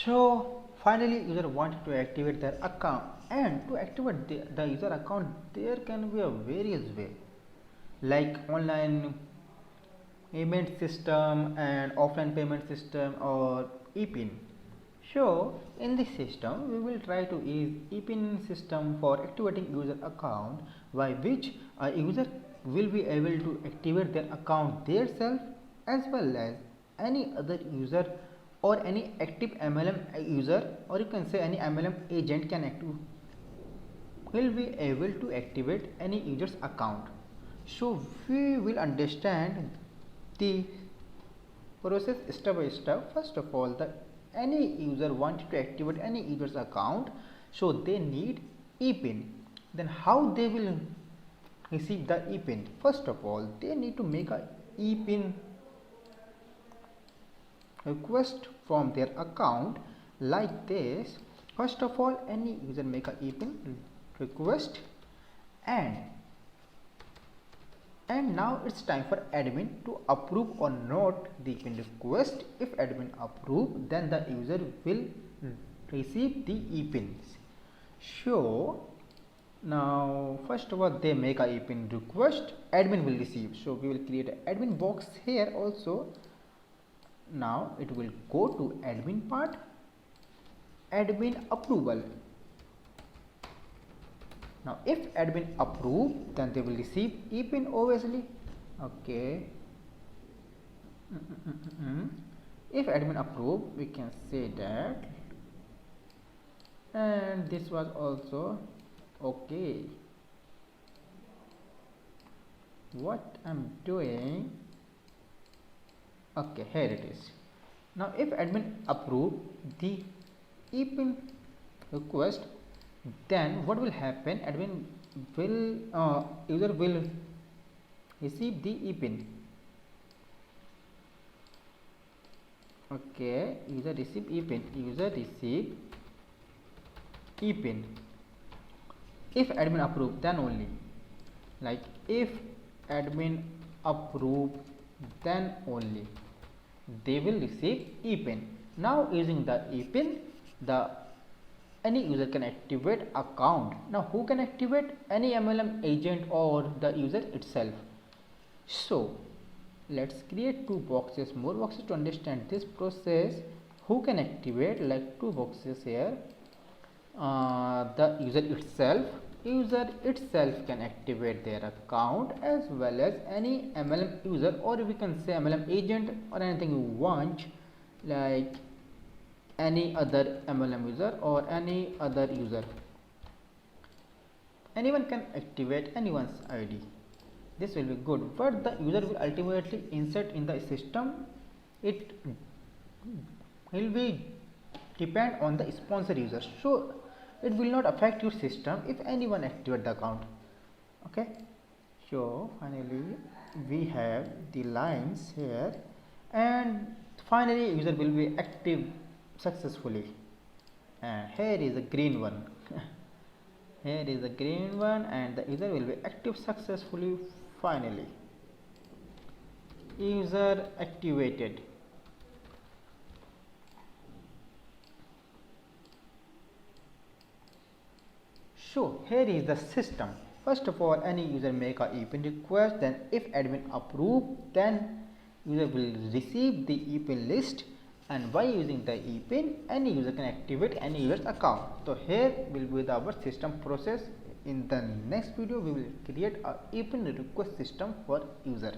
So finally user wanted to activate their account, and to activate the user account there can be a various way like online payment system and offline payment system or Epin. So in this system we will try to use Epin system for activating user account, by which a user will be able to activate their account themselves as well as any other user or any active MLM user, or you can say any MLM agent will be able to activate any user's account. So we will understand the process step by step. First of all, any user wanted to activate any user's account, so they need Epin. Then how they will receive the Epin? First of all, they need to make a Epin request from their account like this. First of all, any user make a Epin request, and now it's time for admin to approve or not the Epin request. If admin approve, then the user will receive the Epins. So now first of all they make a Epin request, admin will receive. So we will create an admin box here also. Now it will go to admin part, admin approval. Now if admin approve, then they will receive Epin obviously. Okay. If admin approve, we can say that, and this was also okay. What I'm doing, okay, here it is. Now if admin approve the Epin request, then what will happen? Admin will user will receive the Epin. Okay, user receive Epin. User receive Epin. If admin approve, then only. Like if admin approve, then only they will receive Epin. Now using the Epin, any user can activate account. Now who can activate? Any MLM agent or the user itself. So let's create more boxes to understand this process. Who can activate? Like two boxes here. The user itself can activate their account, as well as any MLM user, or we can say MLM agent, or anything you want, like any other MLM user or any other user. Anyone can activate anyone's ID. This will be good, but the user will ultimately insert in the system. It will be depend on the sponsor user, so it will not affect your system if anyone activate the account. Okay, so finally we have the lines here, and finally user will be active successfully, and here is a green one. Here is a green one, and the user will be active successfully. Finally user activated. So here is the system. First of all, any user make a Epin request, then if admin approve, then user will receive the Epin list, and by using the Epin, any user can activate any user's account. So here will be our system process. In the next video we will create a Epin request system for user.